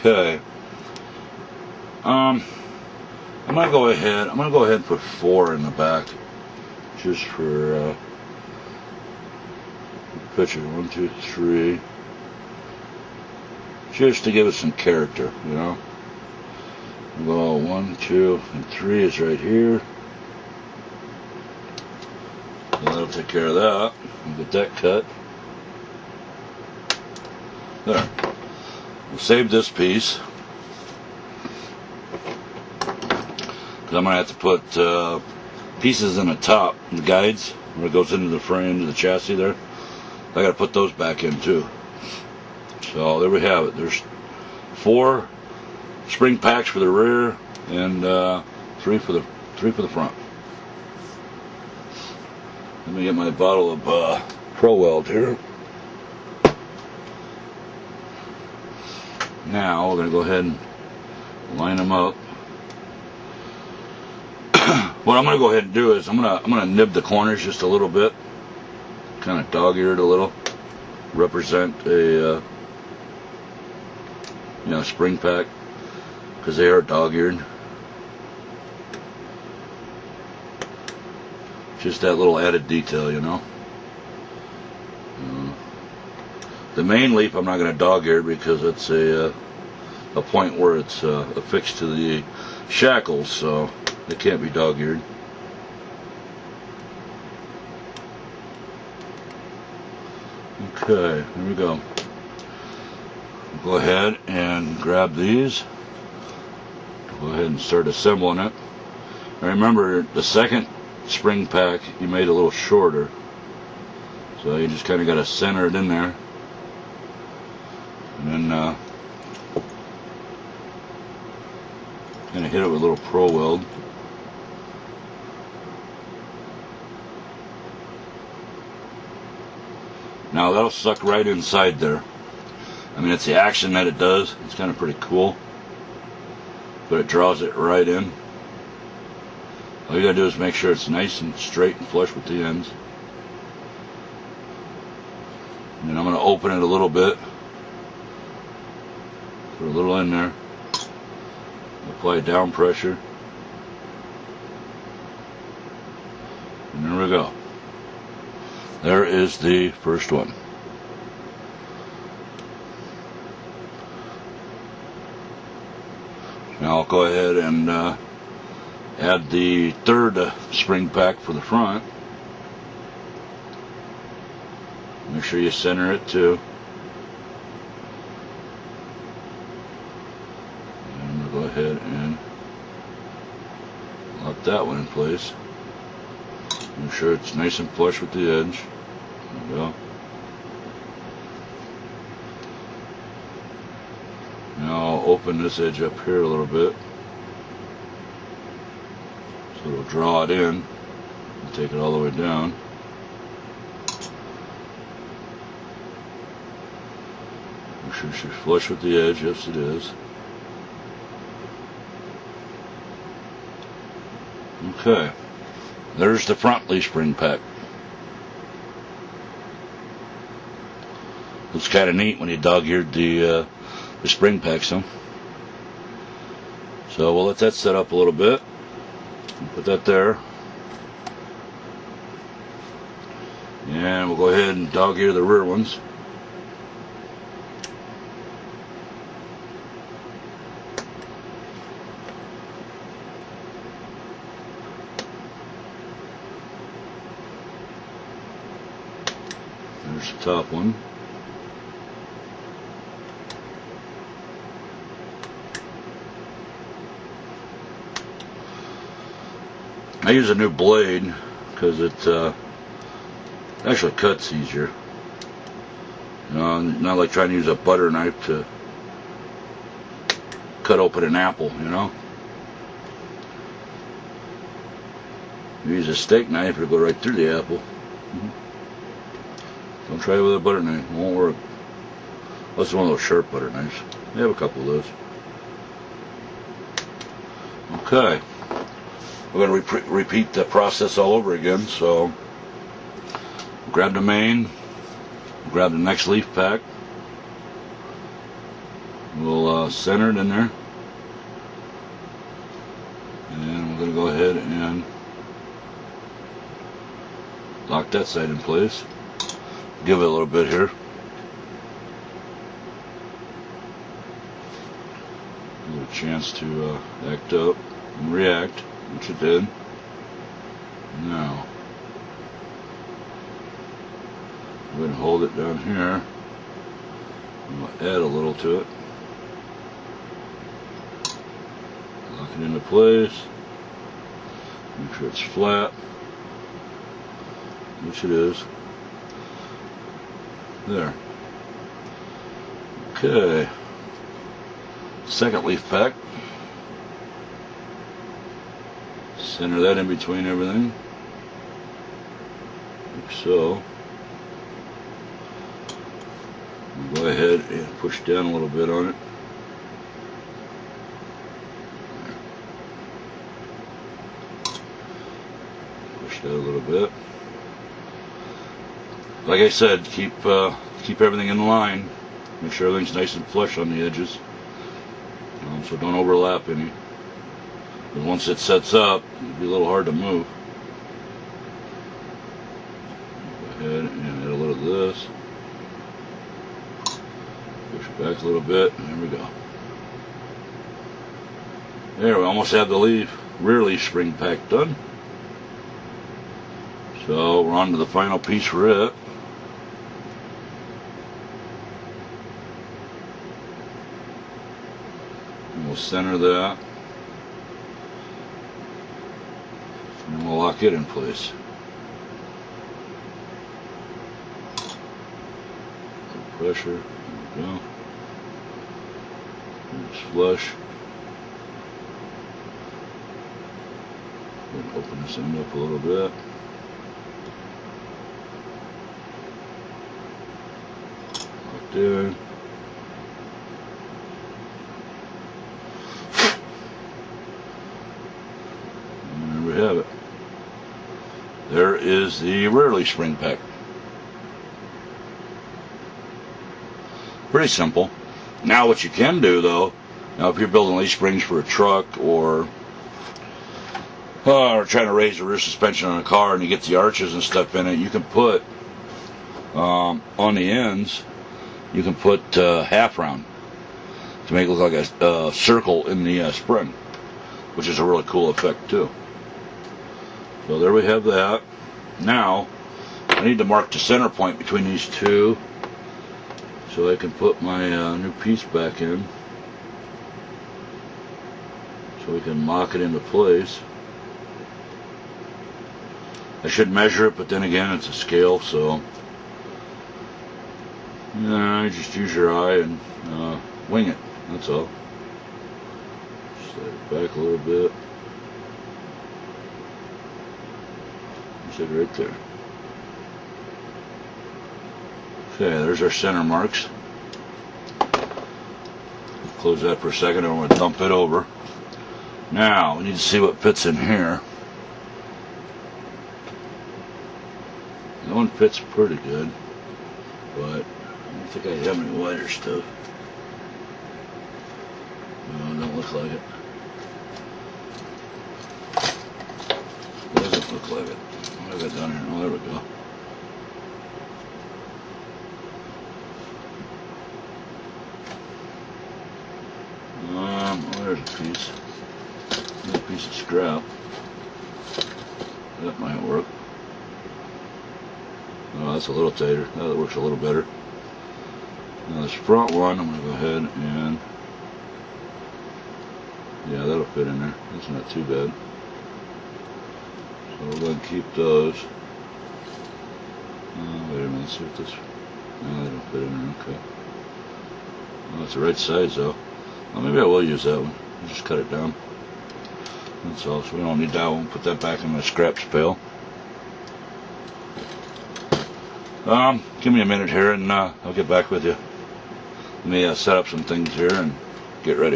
Okay. I'm gonna go ahead and put 4 in the back, just for picture 1, 2, 3, just to give it some character, you know. Well, 1, 2, and 3 is right here. So that'll take care of that. We'll get that cut. There. We'll save this piece, because I'm going to have to put pieces in the top, the guides, where it goes into the frame, to the chassis there. I got to put those back in too. So there we have it. There's 4 spring packs for the rear and 3 for the front. Let me get my bottle of Pro Weld here. Now we're going to go ahead and line them up. What I'm going to go ahead and do is I'm going to nib the corners just a little bit, kind of dog-ear it a little, represent a spring pack, because they are dog-eared. Just that little added detail, you know. The main leaf I'm not going to dog-ear because it's a point where it's affixed to the shackles, so it can't be dog-eared. Okay, here we go. Go ahead and grab these. Go ahead and start assembling it. Now remember, the second spring pack you made a little shorter, so you just kind of got to center it in there, and then kind of hit it with a little Pro Weld. Now that'll suck right inside there. I mean, it's the action that it does. It's kind of pretty cool, but it draws it right in. All you gotta do is make sure it's nice and straight and flush with the ends. And then I'm gonna open it a little bit, put a little in there, apply down pressure, and there we go. There is the first one. Now I'll go ahead and add the third spring pack for the front. Make sure you center it too. And I'm going to go ahead and lock that one in place. Make sure it's nice and flush with the edge. There we go. Now I'll open this edge up here a little bit, so it'll draw it in and take it all the way down. Make sure she's flush with the edge. Yes, it is. Okay, there's the front leaf spring pack. Looks kind of neat when you dog-eared the spring packs, huh? So we'll let that set up a little bit. Put that there. And we'll go ahead and dog-ear the rear ones. There's the top one. I use a new blade because it actually cuts easier. You know, not like trying to use a butter knife to cut open an apple, you know. You use a steak knife, it'll go right through the apple. Don't try it with a butter knife, it won't work. Unless it's one of those sharp butter knives. They have a couple of those. Okay. We're going to repeat the process all over again. So grab the main, grab the next leaf pack, We'll center it in there. And we're going to go ahead and lock that side in place. Give it a little bit here. Give it a chance to act up and react, which it did. Now, I'm going to hold it down here. I'm going to add a little to it. Lock it into place. Make sure it's flat, which it is. There. Okay. Second leaf pack. Center that in between everything. Like so. Go ahead and push down a little bit on it. Push that a little bit. Like I said, keep everything in line. Make sure everything's nice and flush on the edges. So don't overlap any. Because once it sets up, it'll be a little hard to move. Go ahead and add a little of this. Push it back a little bit, and there we go. There, we almost have the rear leaf spring pack done. So we're on to the final piece for it. And we'll center that. And we'll lock it in place. Pressure. There we go. It's flush. Open this end up a little bit. Locked in. And there we have it. There is the rear leaf spring pack. Pretty simple. Now what you can do though, now if you're building leaf springs for a truck or trying to raise the rear suspension on a car and you get the arches and stuff in it, you can put on the ends, you can put half round to make it look like a circle in the spring, which is a really cool effect too. So there we have that. Now I need to mark the center point between these two so I can put my new piece back in so we can lock it into place. I should measure it, but then again it's a scale, so you just use your eye and wing it, that's all. Slide it back a little bit. Sit right there. Okay, there's our center marks. Close that for a second and I'm going to dump it over. Now, we need to see what fits in here. That one fits pretty good, but I don't think I have any wider stuff. No, it don't look like it. Doesn't look like it. What have I done here? Oh, there we go. There's a piece. There's a piece of scrap. That might work. Oh, that's a little tighter. That works a little better. Now this front one, I'm going to go ahead and, yeah, that'll fit in there. That's not too bad. So we're going to keep those. Wait a minute, let's see what this, no, they don't fit in there, okay. Well, that's the right size though. Well, maybe I will use that one. I'll just cut it down. That's all, so we don't need that one. Put that back in my scraps pail. Give me a minute here and I'll get back with you. Let me set up some things here and get ready.